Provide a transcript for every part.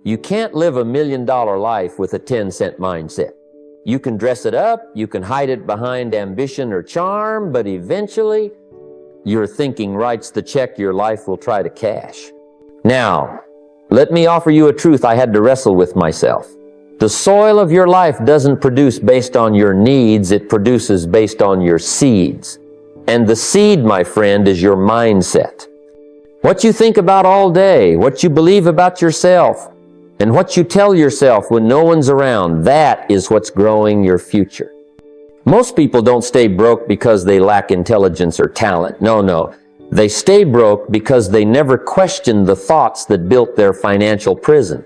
You can't live $1 million life with a 10-cent mindset. You can dress it up, you can hide it behind ambition or charm, but eventually, your thinking writes the check your life will try to cash. Now, let me offer you a truth I had to wrestle with myself. The soil of your life doesn't produce based on your needs, it produces based on your seeds. And the seed, my friend, is your mindset. What you think about all day, what you believe about yourself, and what you tell yourself when no one's around, that is what's growing your future. Most people don't stay broke because they lack intelligence or talent. No. They stay broke because they never question the thoughts that built their financial prison.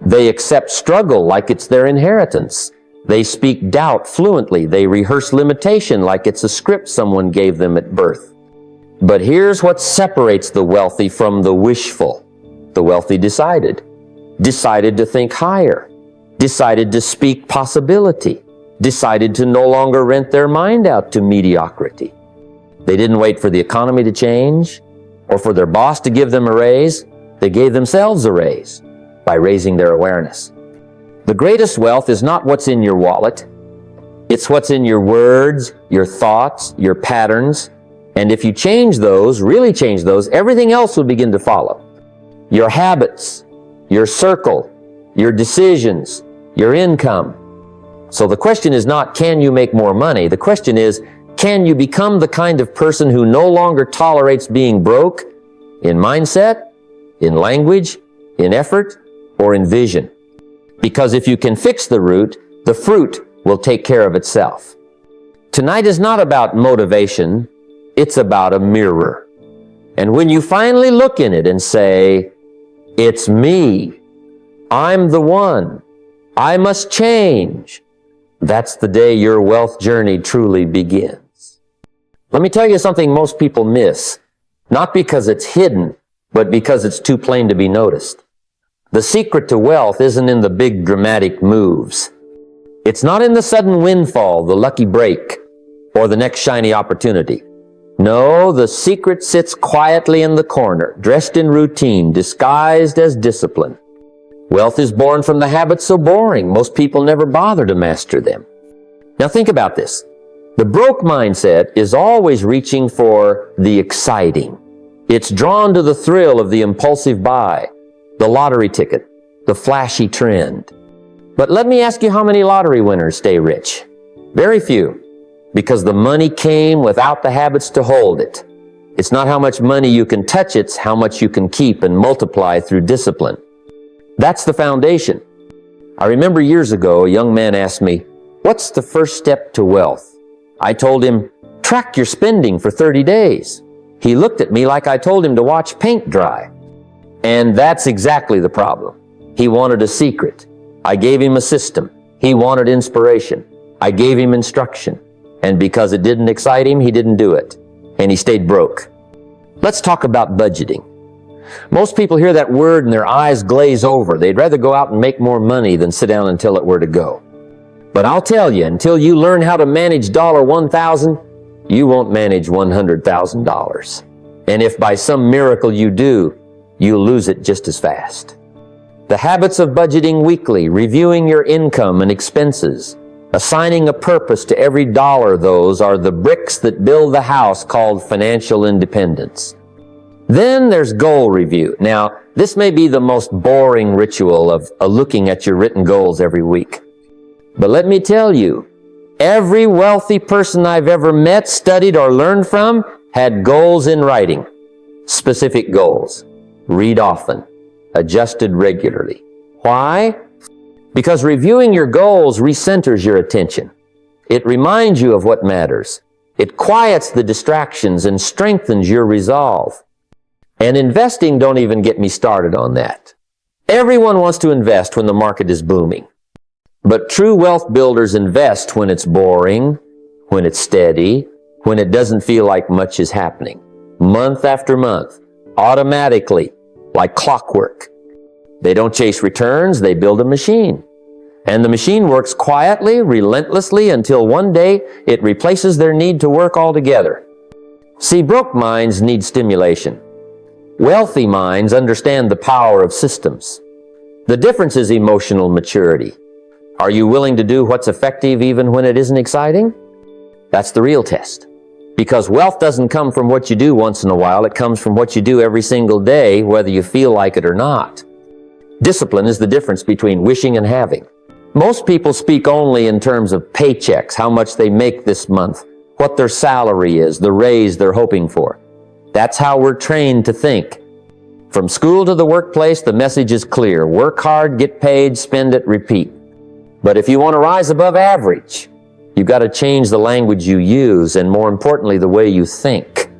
They accept struggle like it's their inheritance. They speak doubt fluently. They rehearse limitation like it's a script someone gave them at birth. But here's what separates the wealthy from the wishful. The wealthy decided to think higher, decided to speak possibility, decided to no longer rent their mind out to mediocrity. They didn't wait for the economy to change or for their boss to give them a raise. They gave themselves a raise by raising their awareness. The greatest wealth is not what's in your wallet. It's what's in your words, your thoughts, your patterns. And if you change those, really change those, everything else will begin to follow. Your habits, your circle, your decisions, your income. So the question is not, can you make more money? The question is, can you become the kind of person who no longer tolerates being broke in mindset, in language, in effort, or in vision? Because if you can fix the root, the fruit will take care of itself. Tonight is not about motivation, it's about a mirror. And when you finally look in it and say, it's me, I'm the one, I must change, that's the day your wealth journey truly begins. Let me tell you something most people miss, not because it's hidden, but because it's too plain to be noticed. The secret to wealth isn't in the big dramatic moves. It's not in the sudden windfall, the lucky break, or the next shiny opportunity. No, the secret sits quietly in the corner, dressed in routine, disguised as discipline. Wealth is born from the habits so boring, most people never bother to master them. Now think about this. The broke mindset is always reaching for the exciting. It's drawn to the thrill of the impulsive buy, the lottery ticket, the flashy trend. But let me ask you how many lottery winners stay rich? Very few, because the money came without the habits to hold it. It's not how much money you can touch, it's how much you can keep and multiply through discipline. That's the foundation. I remember years ago, a young man asked me, what's the first step to wealth? I told him, track your spending for 30 days. He looked at me like I told him to watch paint dry. And that's exactly the problem. He wanted a secret. I gave him a system. He wanted inspiration. I gave him instruction. And because it didn't excite him, he didn't do it. And he stayed broke. Let's talk about budgeting. Most people hear that word and their eyes glaze over. They'd rather go out and make more money than sit down until it were to go. But I'll tell you, until you learn how to manage $1,000, you won't manage $100,000. And if by some miracle you do, you'll lose it just as fast. The habits of budgeting weekly, reviewing your income and expenses, assigning a purpose to every dollar, those are the bricks that build the house called financial independence. Then there's goal review. Now, this may be the most boring ritual of looking at your written goals every week. But let me tell you, every wealthy person I've ever met, studied, or learned from had goals in writing. Specific goals. Read often. Adjusted regularly. Why? Because reviewing your goals recenters your attention. It reminds you of what matters. It quiets the distractions and strengthens your resolve. And investing, don't even get me started on that. Everyone wants to invest when the market is booming. But true wealth builders invest when it's boring, when it's steady, when it doesn't feel like much is happening. Month after month, automatically, like clockwork. They don't chase returns, they build a machine. And the machine works quietly, relentlessly, until one day it replaces their need to work altogether. See, broke minds need stimulation. Wealthy minds understand the power of systems. The difference is emotional maturity. Are you willing to do what's effective even when it isn't exciting? That's the real test. Because wealth doesn't come from what you do once in a while, it comes from what you do every single day, whether you feel like it or not. Discipline is the difference between wishing and having. Most people speak only in terms of paychecks, how much they make this month, what their salary is, the raise they're hoping for. That's how we're trained to think. From school to the workplace, the message is clear. Work hard, get paid, spend it, repeat. But if you want to rise above average, you've got to change the language you use and, more importantly, the way you think.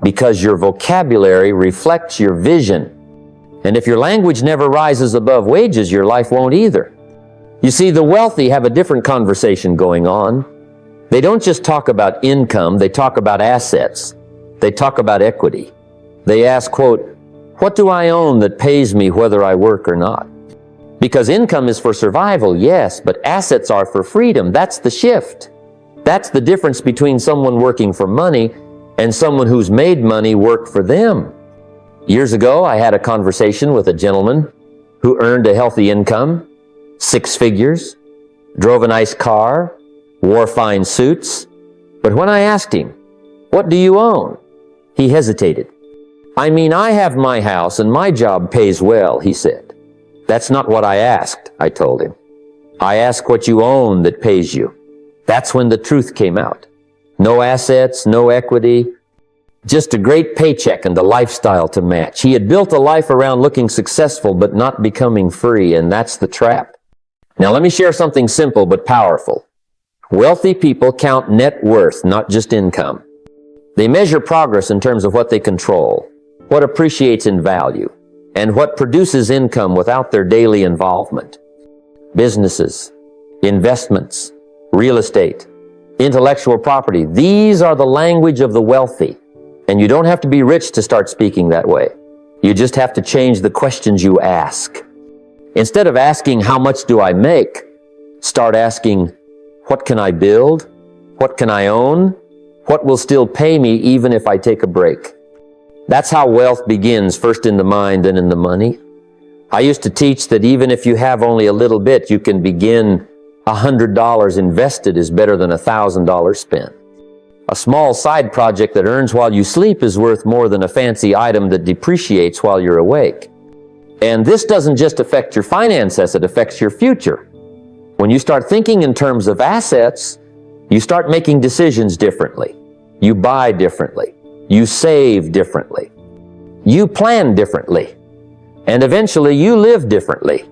Because your vocabulary reflects your vision. And if your language never rises above wages, your life won't either. You see, the wealthy have a different conversation going on. They don't just talk about income, they talk about assets. They talk about equity. They ask, quote, "What do I own that pays me whether I work or not?" Because income is for survival, yes, but assets are for freedom. That's the shift. That's the difference between someone working for money and someone who's made money work for them. Years ago, I had a conversation with a gentleman who earned a healthy income, 6 figures, drove a nice car, wore fine suits. But when I asked him, "What do you own?" he hesitated. "I mean, I have my house and my job pays well," he said. "That's not what I asked," I told him. "I ask what you own that pays you." That's when the truth came out. No assets, no equity, just a great paycheck and a lifestyle to match. He had built a life around looking successful but not becoming free, and that's the trap. Now let me share something simple but powerful. Wealthy people count net worth, not just income. They measure progress in terms of what they control, what appreciates in value, and what produces income without their daily involvement. Businesses, investments, real estate, intellectual property, these are the language of the wealthy. And you don't have to be rich to start speaking that way. You just have to change the questions you ask. Instead of asking, "How much do I make?" start asking, "What can I build? What can I own? What will still pay me even if I take a break?" That's how wealth begins, first in the mind, then in the money. I used to teach that even if you have only a little bit, you can begin. $100 invested is better than $1,000 spent. A small side project that earns while you sleep is worth more than a fancy item that depreciates while you're awake. And this doesn't just affect your finances, it affects your future. When you start thinking in terms of assets, you start making decisions differently. You buy differently. You save differently. You plan differently. And eventually you live differently.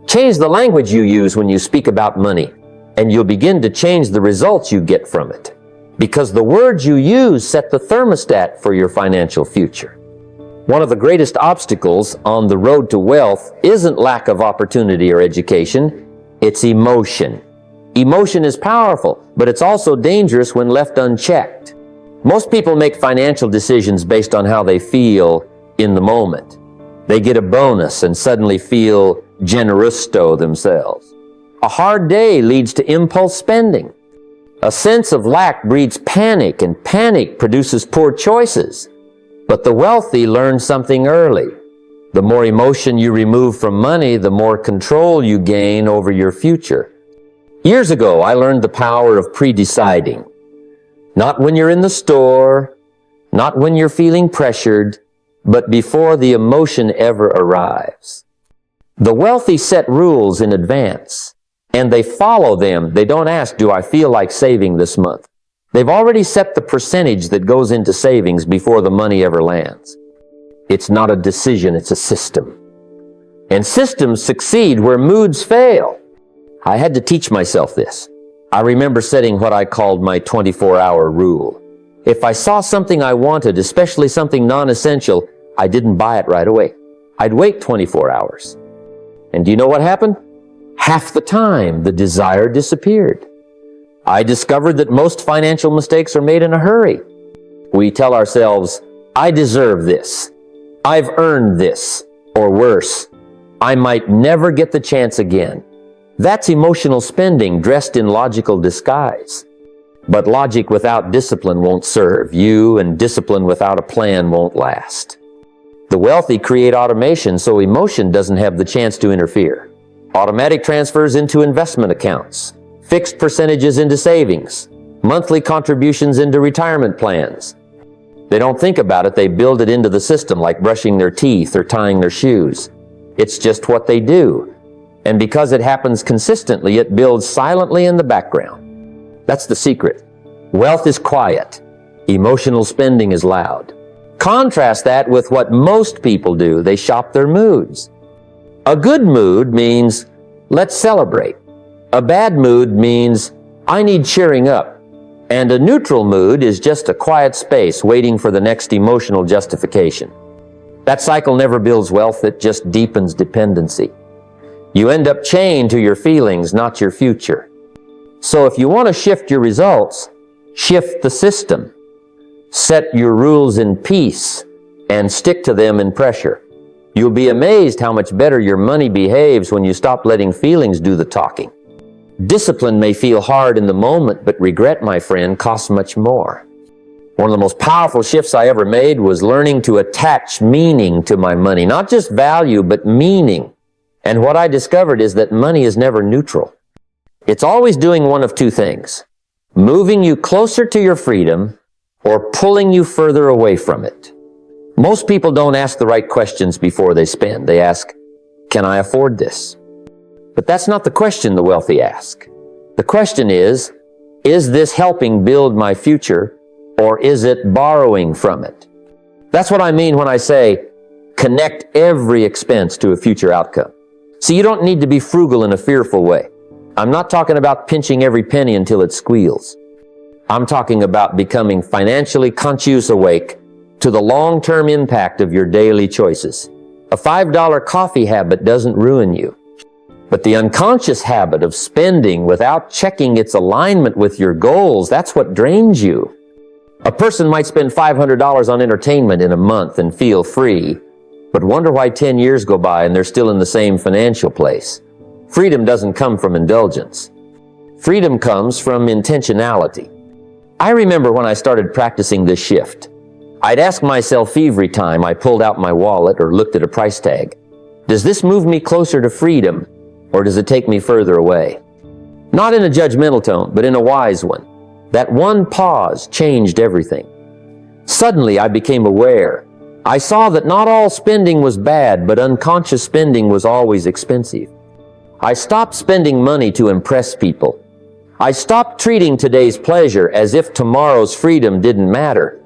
Change the language you use when you speak about money, and you'll begin to change the results you get from it. Because the words you use set the thermostat for your financial future. One of the greatest obstacles on the road to wealth isn't lack of opportunity or education, it's emotion. Emotion is powerful, but it's also dangerous when left unchecked. Most people make financial decisions based on how they feel in the moment. They get a bonus and suddenly feel generusto themselves. A hard day leads to impulse spending. A sense of lack breeds panic, and panic produces poor choices. But the wealthy learn something early. The more emotion you remove from money, the more control you gain over your future. Years ago, I learned the power of pre-deciding. Not when you're in the store, not when you're feeling pressured, but before the emotion ever arrives. The wealthy set rules in advance, and they follow them. They don't ask, "Do I feel like saving this month?" They've already set the percentage that goes into savings before the money ever lands. It's not a decision, it's a system. And systems succeed where moods fail. I had to teach myself this. I remember setting what I called my 24-hour rule. If I saw something I wanted, especially something non-essential, I didn't buy it right away. I'd wait 24 hours. And do you know what happened? Half the time, the desire disappeared. I discovered that most financial mistakes are made in a hurry. We tell ourselves, "I deserve this. I've earned this." Or worse, "I might never get the chance again." That's emotional spending dressed in logical disguise. But logic without discipline won't serve you, and discipline without a plan won't last. The wealthy create automation so emotion doesn't have the chance to interfere. Automatic transfers into investment accounts, fixed percentages into savings, monthly contributions into retirement plans. They don't think about it, they build it into the system like brushing their teeth or tying their shoes. It's just what they do. And because it happens consistently, it builds silently in the background. That's the secret. Wealth is quiet. Emotional spending is loud. Contrast that with what most people do. They shop their moods. A good mood means, let's celebrate. A bad mood means, I need cheering up. And a neutral mood is just a quiet space waiting for the next emotional justification. That cycle never builds wealth, it just deepens dependency. You end up chained to your feelings, not your future. So if you want to shift your results, shift the system. Set your rules in peace and stick to them in pressure. You'll be amazed how much better your money behaves when you stop letting feelings do the talking. Discipline may feel hard in the moment, but regret, my friend, costs much more. One of the most powerful shifts I ever made was learning to attach meaning to my money. Not just value, but meaning. And what I discovered is that money is never neutral. It's always doing one of two things: moving you closer to your freedom or pulling you further away from it. Most people don't ask the right questions before they spend. They ask, can I afford this? But that's not the question the wealthy ask. The question is this helping build my future, or is it borrowing from it? That's what I mean when I say, connect every expense to a future outcome. See, you don't need to be frugal in a fearful way. I'm not talking about pinching every penny until it squeals. I'm talking about becoming financially conscious awake to the long-term impact of your daily choices. A $5 coffee habit doesn't ruin you. But the unconscious habit of spending without checking its alignment with your goals, that's what drains you. A person might spend $500 on entertainment in a month and feel free, but wonder why 10 years go by and they're still in the same financial place. Freedom doesn't come from indulgence. Freedom comes from intentionality. I remember when I started practicing this shift. I'd ask myself every time I pulled out my wallet or looked at a price tag, does this move me closer to freedom, or does it take me further away? Not in a judgmental tone, but in a wise one. That one pause changed everything. Suddenly I became aware. I saw that not all spending was bad, but unconscious spending was always expensive. I stopped spending money to impress people. I stopped treating today's pleasure as if tomorrow's freedom didn't matter.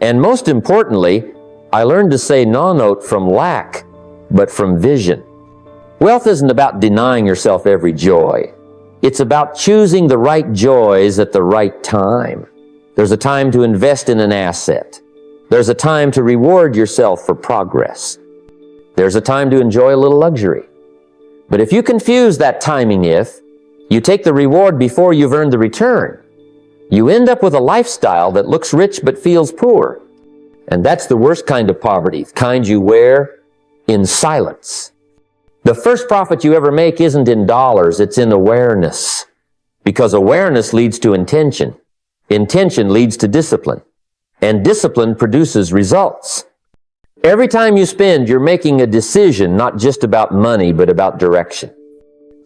And most importantly, I learned to say no from lack, but from vision. Wealth isn't about denying yourself every joy. It's about choosing the right joys at the right time. There's a time to invest in an asset. There's a time to reward yourself for progress. There's a time to enjoy a little luxury. But if you confuse that timing, if you take the reward before you've earned the return, you end up with a lifestyle that looks rich but feels poor. And that's the worst kind of poverty, the kind you wear in silence. The first profit you ever make isn't in dollars, it's in awareness. Because awareness leads to intention. Intention leads to discipline. And discipline produces results. Every time you spend, you're making a decision, not just about money, but about direction.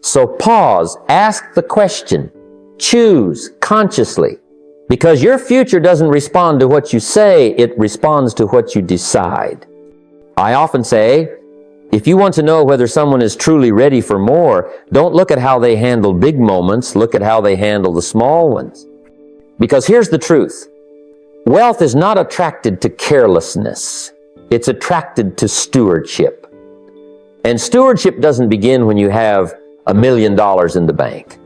So pause, ask the question, choose consciously. Because your future doesn't respond to what you say, it responds to what you decide. I often say, if you want to know whether someone is truly ready for more, don't look at how they handle big moments, look at how they handle the small ones. Because here's the truth. Wealth is not attracted to carelessness. It's attracted to stewardship. And stewardship doesn't begin when you have $1 million in the bank.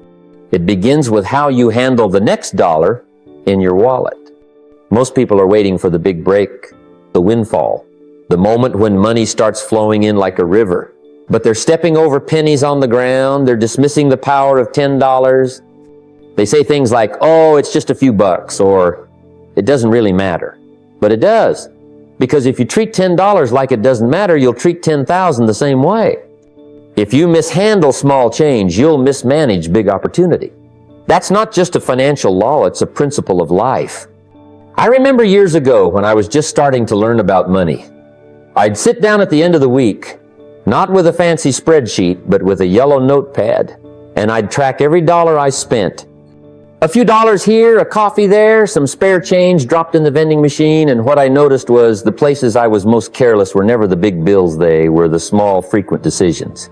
It begins with how you handle the next dollar in your wallet. Most people are waiting for the big break, the windfall, the moment when money starts flowing in like a river. But they're stepping over pennies on the ground. They're dismissing the power of $10. They say things like, oh, it's just a few bucks, or it doesn't really matter. But it does. Because if you treat $10 like it doesn't matter, you'll treat 10,000 the same way. If you mishandle small change, you'll mismanage big opportunity. That's not just a financial law, it's a principle of life. I remember years ago when I was just starting to learn about money. I'd sit down at the end of the week, not with a fancy spreadsheet, but with a yellow notepad, and I'd track every dollar I spent. A few dollars here, a coffee there, some spare change dropped in the vending machine, and what I noticed was the places I was most careless were never the big bills, they were the small, frequent decisions.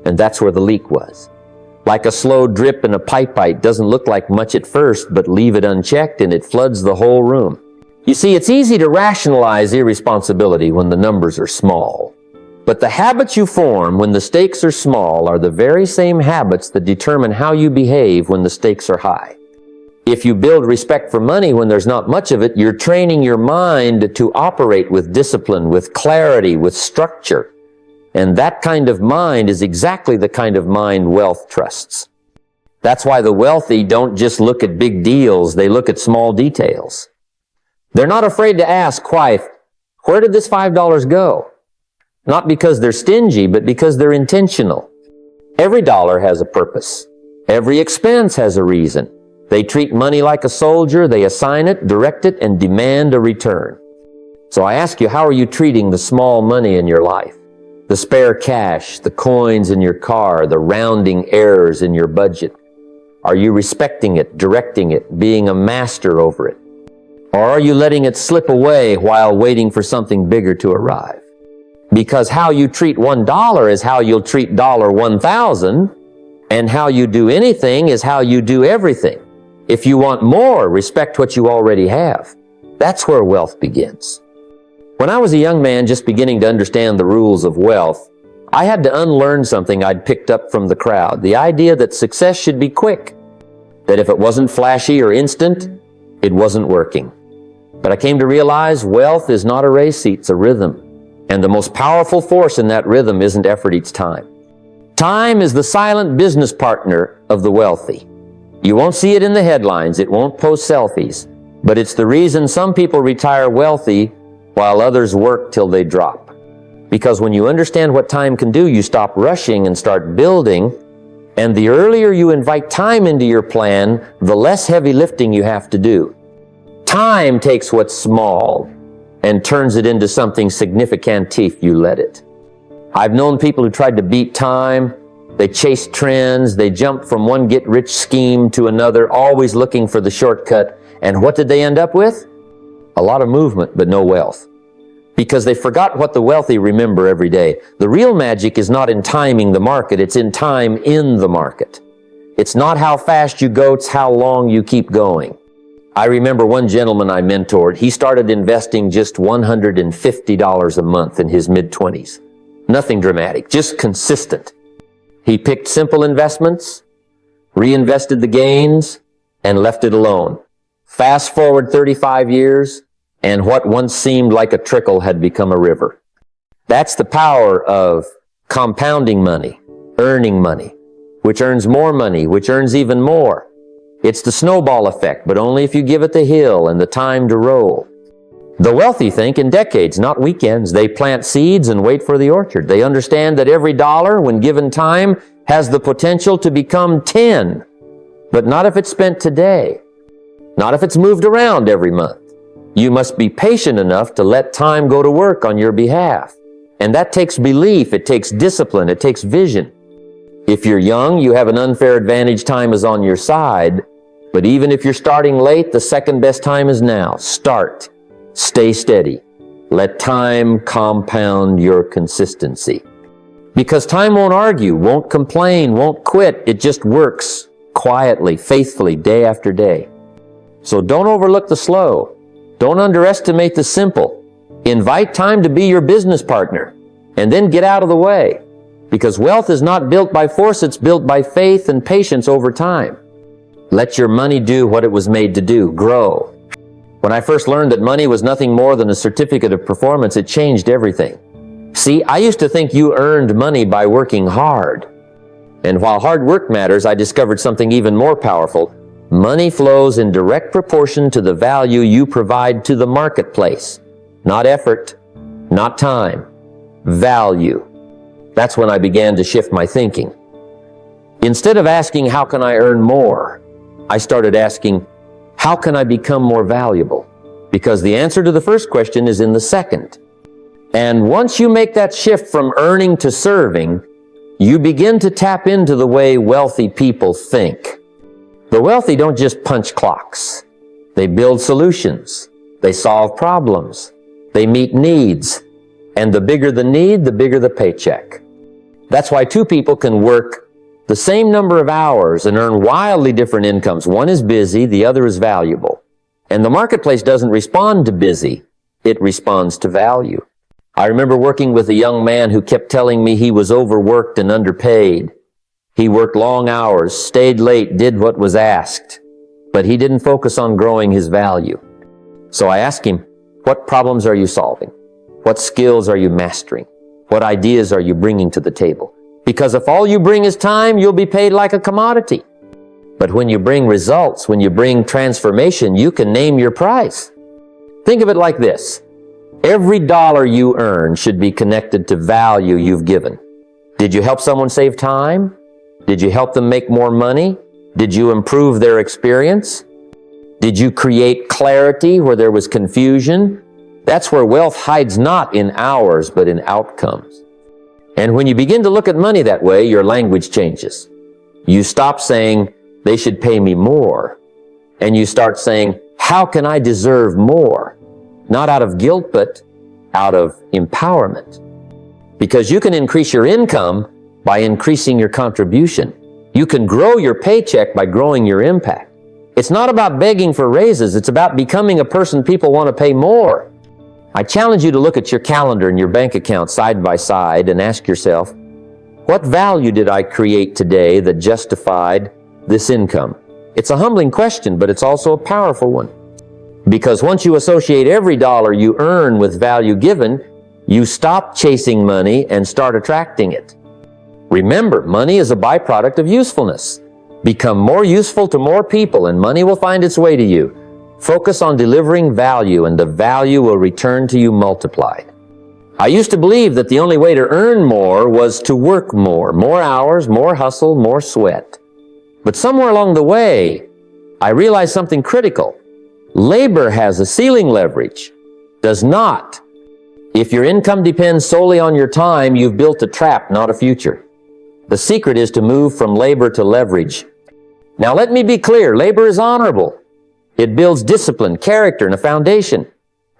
And that's where the leak was. Like a slow drip in a pipe bite, doesn't look like much at first, but leave it unchecked and it floods the whole room. You see, it's easy to rationalize irresponsibility when the numbers are small. But the habits you form when the stakes are small are the very same habits that determine how you behave when the stakes are high. If you build respect for money when there's not much of it, you're training your mind to operate with discipline, with clarity, with structure. And that kind of mind is exactly the kind of mind wealth trusts. That's why the wealthy don't just look at big deals, they look at small details. They're not afraid to ask, wife, where did this $5 go? Not because they're stingy, but because they're intentional. Every dollar has a purpose. Every expense has a reason. They treat money like a soldier, they assign it, direct it, and demand a return. So I ask you, how are you treating the small money in your life? The spare cash, the coins in your car, the rounding errors in your budget. Are you respecting it, directing it, being a master over it? Or are you letting it slip away while waiting for something bigger to arrive? Because how you treat $1 is how you'll treat $1,000, and how you do anything is how you do everything. If you want more, respect what you already have. That's where wealth begins. When I was a young man just beginning to understand the rules of wealth, I had to unlearn something I'd picked up from the crowd, the idea that success should be quick, that if it wasn't flashy or instant, it wasn't working. But I came to realize wealth is not a race, it's a rhythm. And the most powerful force in that rhythm isn't effort, it's time. Time is the silent business partner of the wealthy. You won't see it in the headlines, it won't post selfies, but it's the reason some people retire wealthy while others work till they drop. Because when you understand what time can do, you stop rushing and start building, and the earlier you invite time into your plan, the less heavy lifting you have to do. Time takes what's small and turns it into something significant if you let it. I've known people who tried to beat time. They chased trends. They jumped from one get-rich scheme to another, always looking for the shortcut. And what did they end up with? A lot of movement, but no wealth. Because they forgot what the wealthy remember every day. The real magic is not in timing the market, it's in time in the market. It's not how fast you go, it's how long you keep going. I remember one gentleman I mentored, he started investing just $150 a month in his mid-20s. Nothing dramatic, just consistent. He picked simple investments, reinvested the gains, and left it alone. Fast forward 35 years, and what once seemed like a trickle had become a river. That's the power of compounding money, earning money, which earns more money, which earns even more. It's the snowball effect, but only if you give it the hill and the time to roll. The wealthy think in decades, not weekends. They plant seeds and wait for the orchard. They understand that every dollar, when given time, has the potential to become 10, but not if it's spent today, not if it's moved around every month. You must be patient enough to let time go to work on your behalf. And that takes belief, it takes discipline, it takes vision. If you're young, you have an unfair advantage, time is on your side. But even if you're starting late, the second best time is now. Start. Stay steady. Let time compound your consistency. Because time won't argue, won't complain, won't quit. It just works quietly, faithfully, day after day. So don't overlook the slow. Don't underestimate the simple. Invite time to be your business partner, and then get out of the way. Because wealth is not built by force, it's built by faith and patience over time. Let your money do what it was made to do, grow. When I first learned that money was nothing more than a certificate of performance, it changed everything. See, I used to think you earned money by working hard. And while hard work matters, I discovered something even more powerful. Money flows in direct proportion to the value you provide to the marketplace. Not effort, not time, value. That's when I began to shift my thinking. Instead of asking, how can I earn more? I started asking, how can I become more valuable? Because the answer to the first question is in the second. And once you make that shift from earning to serving, you begin to tap into the way wealthy people think. The wealthy don't just punch clocks. They build solutions. They solve problems. They meet needs. And the bigger the need, the bigger the paycheck. That's why two people can work the same number of hours and earn wildly different incomes. One is busy, the other is valuable. And the marketplace doesn't respond to busy. It responds to value. I remember working with a young man who kept telling me he was overworked and underpaid. He worked long hours, stayed late, did what was asked, but he didn't focus on growing his value. So I asked him, what problems are you solving? What skills are you mastering? What ideas are you bringing to the table? Because if all you bring is time, you'll be paid like a commodity. But when you bring results, when you bring transformation, you can name your price. Think of it like this. Every dollar you earn should be connected to value you've given. Did you help someone save time? Did you help them make more money? Did you improve their experience? Did you create clarity where there was confusion? That's where wealth hides not in hours, but in outcomes. And when you begin to look at money that way, your language changes. You stop saying, they should pay me more. And you start saying, how can I deserve more? Not out of guilt, but out of empowerment. Because you can increase your income by increasing your contribution. You can grow your paycheck by growing your impact. It's not about begging for raises. It's about becoming a person people want to pay more. I challenge you to look at your calendar and your bank account side by side and ask yourself, what value did I create today that justified this income? It's a humbling question, but it's also a powerful one. Because once you associate every dollar you earn with value given, you stop chasing money and start attracting it. Remember, money is a byproduct of usefulness. Become more useful to more people and money will find its way to you. Focus on delivering value and the value will return to you multiplied. I used to believe that the only way to earn more was to work more hours, more hustle, more sweat. But somewhere along the way, I realized something critical. Labor has a ceiling leverage, does not. If your income depends solely on your time, you've built a trap, not a future. The secret is to move from labor to leverage. Now let me be clear, labor is honorable. It builds discipline, character, and a foundation.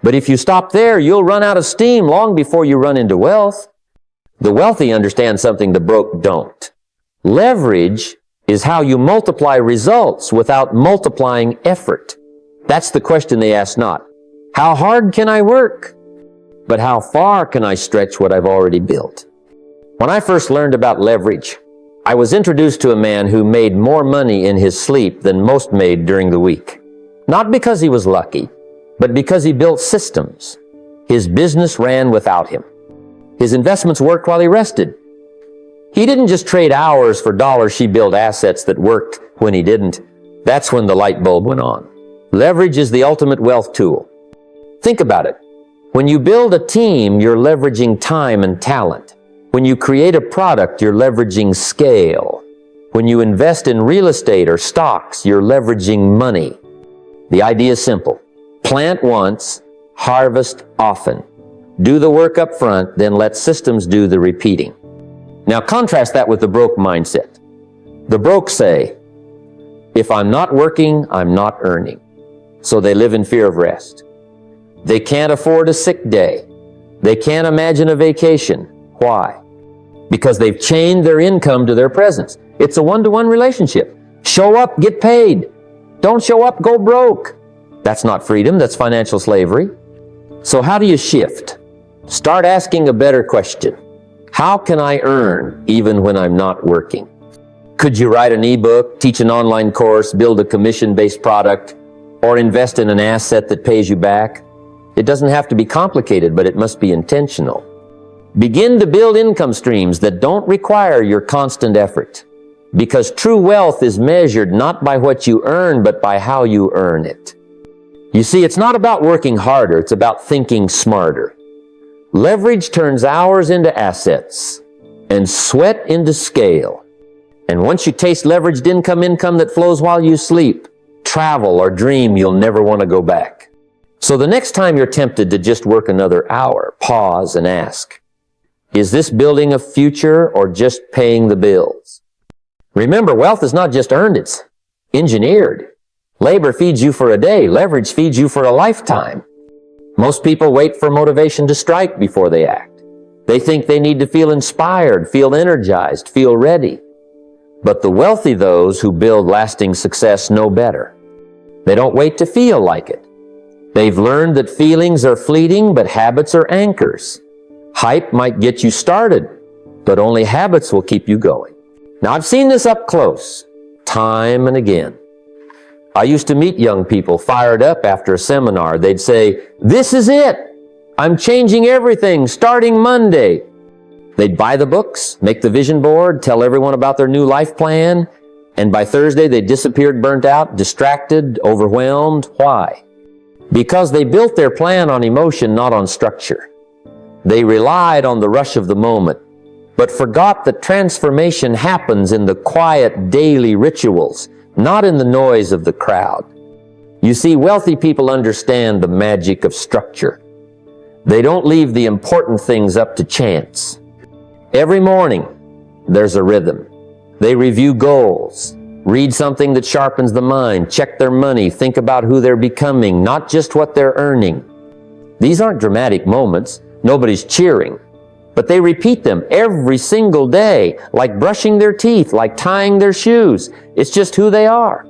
But if you stop there, you'll run out of steam long before you run into wealth. The wealthy understand something the broke don't. Leverage is how you multiply results without multiplying effort. That's the question they ask not. How hard can I work? But how far can I stretch what I've already built? When I first learned about leverage, I was introduced to a man who made more money in his sleep than most made during the week. Not because he was lucky, but because he built systems. His business ran without him. His investments worked while he rested. He didn't just trade hours for dollars. She built assets that worked when he didn't. That's when the light bulb went on. Leverage is the ultimate wealth tool. Think about it. When you build a team, you're leveraging time and talent. When you create a product, you're leveraging scale. When you invest in real estate or stocks, you're leveraging money. The idea is simple. Plant once, harvest often. Do the work up front, then let systems do the repeating. Now contrast that with the broke mindset. The broke say, if I'm not working, I'm not earning. So they live in fear of rest. They can't afford a sick day. They can't imagine a vacation. Why? Because they've chained their income to their presence. It's a one-to-one relationship. Show up, get paid. Don't show up, go broke. That's not freedom, that's financial slavery. So how do you shift? Start asking a better question. How can I earn even when I'm not working? Could you write an ebook, teach an online course, build a commission-based product, or invest in an asset that pays you back? It doesn't have to be complicated, but it must be intentional. Begin to build income streams that don't require your constant effort. Because true wealth is measured not by what you earn, but by how you earn it. You see, it's not about working harder, it's about thinking smarter. Leverage turns hours into assets and sweat into scale. And once you taste leveraged income that flows while you sleep, travel or dream, you'll never want to go back. So the next time you're tempted to just work another hour, pause and ask, is this building a future or just paying the bills? Remember, wealth is not just earned, it's engineered. Labor feeds you for a day, leverage feeds you for a lifetime. Most people wait for motivation to strike before they act. They think they need to feel inspired, feel energized, feel ready. But the wealthy, those who build lasting success, know better. They don't wait to feel like it. They've learned that feelings are fleeting, but habits are anchors. Hype might get you started, but only habits will keep you going. Now, I've seen this up close, time and again. I used to meet young people fired up after a seminar. They'd say, "This is it. I'm changing everything starting Monday." They'd buy the books, make the vision board, tell everyone about their new life plan, and by Thursday they disappeared burnt out, distracted, overwhelmed. Why? Because they built their plan on emotion, not on structure. They relied on the rush of the moment, but forgot that transformation happens in the quiet daily rituals, not in the noise of the crowd. You see, wealthy people understand the magic of structure. They don't leave the important things up to chance. Every morning, there's a rhythm. They review goals, read something that sharpens the mind, check their money, think about who they're becoming, not just what they're earning. These aren't dramatic moments. Nobody's cheering. But they repeat them every single day, like brushing their teeth, like tying their shoes. It's just who they are.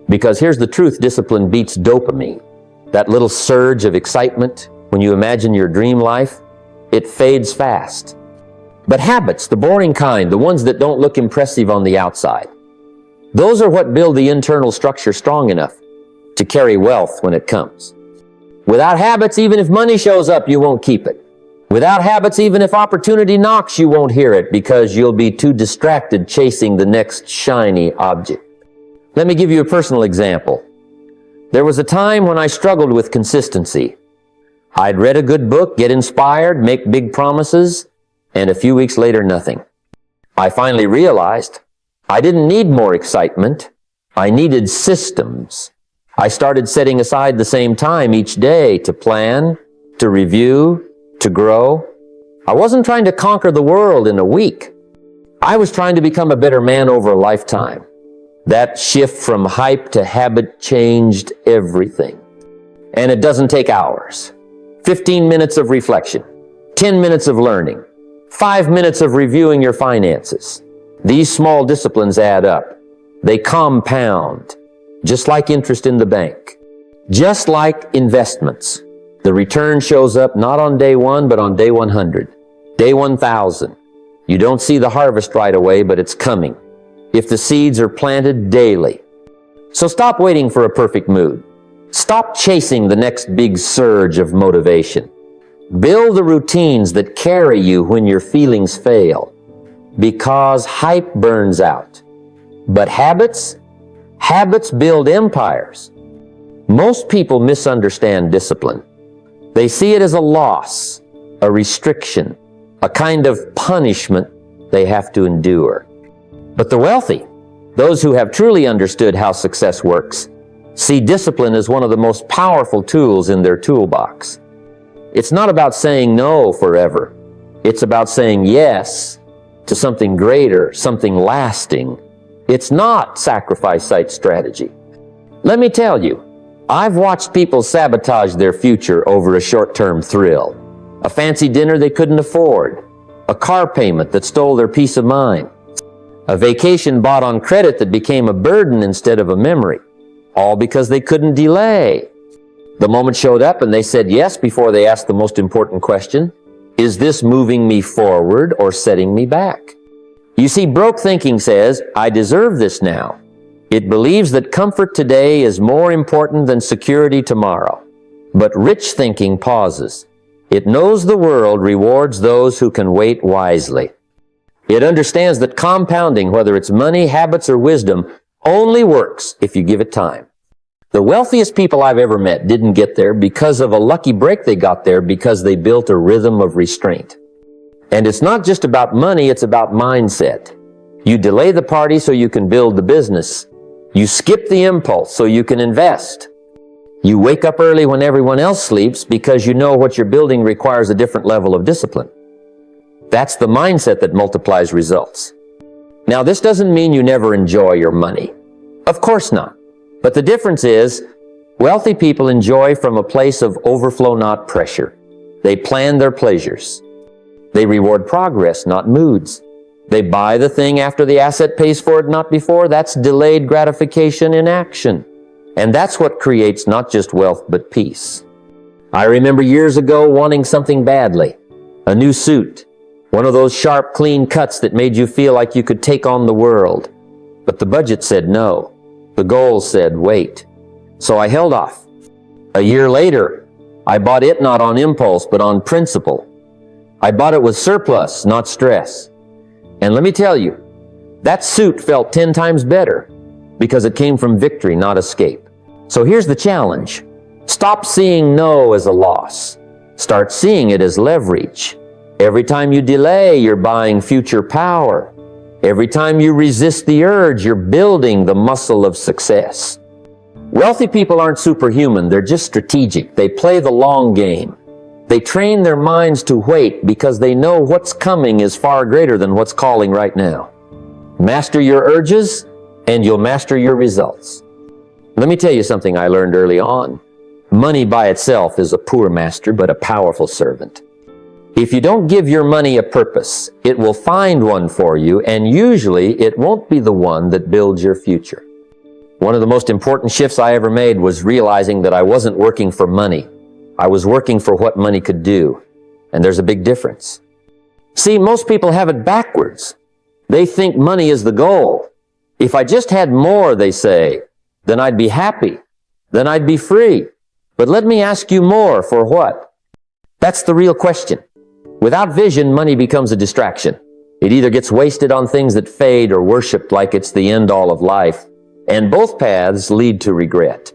Because here's the truth, discipline beats dopamine. That little surge of excitement when you imagine your dream life, it fades fast. But habits, the boring kind, the ones that don't look impressive on the outside, those are what build the internal structure strong enough to carry wealth when it comes. Without habits, even if money shows up, you won't keep it. Without habits, even if opportunity knocks, you won't hear it because you'll be too distracted chasing the next shiny object. Let me give you a personal example. There was a time when I struggled with consistency. I'd read a good book, get inspired, make big promises, and a few weeks later, nothing. I finally realized I didn't need more excitement. I needed systems. I started setting aside the same time each day to plan, to review, to grow. I wasn't trying to conquer the world in a week. I was trying to become a better man over a lifetime. That shift from hype to habit changed everything. And it doesn't take hours. 15 minutes of reflection, 10 minutes of learning, 5 minutes of reviewing your finances. These small disciplines add up. They compound, just like interest in the bank, just like investments. The return shows up not on day 1, but on day 100, day 1,000. You don't see the harvest right away, but it's coming if the seeds are planted daily. So stop waiting for a perfect mood. Stop chasing the next big surge of motivation. Build the routines that carry you when your feelings fail, because hype burns out. But habits build empires. Most people misunderstand discipline. They see it as a loss, a restriction, a kind of punishment they have to endure. But the wealthy, those who have truly understood how success works, see discipline as one of the most powerful tools in their toolbox. It's not about saying no forever. It's about saying yes to something greater, something lasting. It's not sacrifice-site strategy. Let me tell you, I've watched people sabotage their future over a short-term thrill, a fancy dinner they couldn't afford, a car payment that stole their peace of mind, a vacation bought on credit that became a burden instead of a memory, all because they couldn't delay. The moment showed up and they said yes before they asked the most important question, is this moving me forward or setting me back? You see, broke thinking says, I deserve this now. It believes that comfort today is more important than security tomorrow. But rich thinking pauses. It knows the world rewards those who can wait wisely. It understands that compounding, whether it's money, habits, or wisdom, only works if you give it time. The wealthiest people I've ever met didn't get there because of a lucky break. They got there because they built a rhythm of restraint. And it's not just about money, it's about mindset. You delay the party so you can build the business. You skip the impulse so you can invest. You wake up early when everyone else sleeps because you know what you're building requires a different level of discipline. That's the mindset that multiplies results. Now, this doesn't mean you never enjoy your money. Of course not. But the difference is, wealthy people enjoy from a place of overflow, not pressure. They plan their pleasures. They reward progress, not moods. They buy the thing after the asset pays for it, not before. That's delayed gratification in action. And that's what creates not just wealth, but peace. I remember years ago wanting something badly. A new suit. One of those sharp, clean cuts that made you feel like you could take on the world. But the budget said no. The goals said wait. So I held off. A year later, I bought it not on impulse, but on principle. I bought it with surplus, not stress. And let me tell you, that suit felt 10 times better because it came from victory, not escape. So here's the challenge. Stop seeing no as a loss. Start seeing it as leverage. Every time you delay, you're buying future power. Every time you resist the urge, you're building the muscle of success. Wealthy people aren't superhuman, they're just strategic. They play the long game. They train their minds to wait because they know what's coming is far greater than what's calling right now. Master your urges, and you'll master your results. Let me tell you something I learned early on. Money by itself is a poor master, but a powerful servant. If you don't give your money a purpose, it will find one for you, and usually it won't be the one that builds your future. One of the most important shifts I ever made was realizing that I wasn't working for money. I was working for what money could do. And there's a big difference. See, most people have it backwards. They think money is the goal. If I just had more, they say, then I'd be happy. Then I'd be free. But let me ask you more, for what? That's the real question. Without vision, money becomes a distraction. It either gets wasted on things that fade or worshipped like it's the end-all of life. And both paths lead to regret.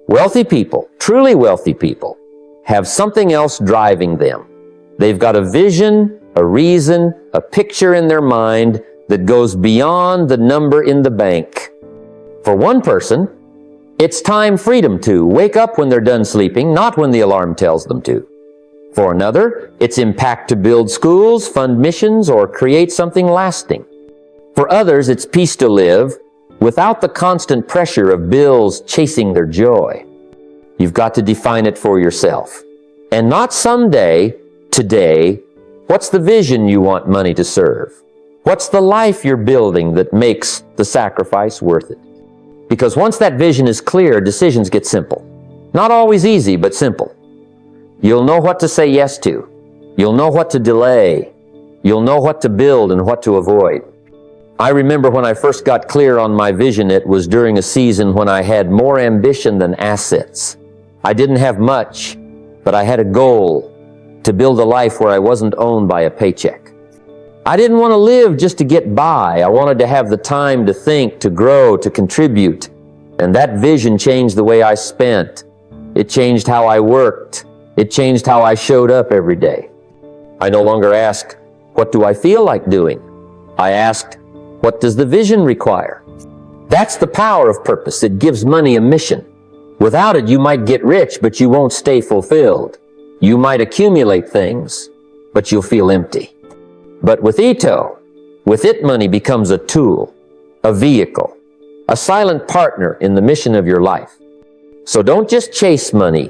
Wealthy people, truly wealthy people, have something else driving them. They've got a vision, a reason, a picture in their mind that goes beyond the number in the bank. For one person, it's time freedom to wake up when they're done sleeping, not when the alarm tells them to. For another, it's impact to build schools, fund missions, or create something lasting. For others, it's peace to live without the constant pressure of bills chasing their joy. You've got to define it for yourself. And not someday, today. What's the vision you want money to serve? What's the life you're building that makes the sacrifice worth it? Because once that vision is clear, decisions get simple. Not always easy, but simple. You'll know what to say yes to. You'll know what to delay. You'll know what to build and what to avoid. I remember when I first got clear on my vision, it was during a season when I had more ambition than assets. I didn't have much, but I had a goal to build a life where I wasn't owned by a paycheck. I didn't want to live just to get by. I wanted to have the time to think, to grow, to contribute. And that vision changed the way I spent. It changed how I worked. It changed how I showed up every day. I no longer asked, what do I feel like doing? I asked, what does the vision require? That's the power of purpose. It gives money a mission. Without it, you might get rich, but you won't stay fulfilled. You might accumulate things, but you'll feel empty. But with Ito, with it, money becomes a tool, a vehicle, a silent partner in the mission of your life. So don't just chase money.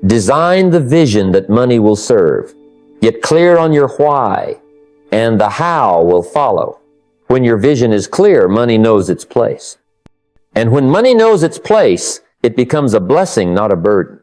Design the vision that money will serve. Get clear on your why, and the how will follow. When your vision is clear, money knows its place. And when money knows its place, it becomes a blessing, not a burden.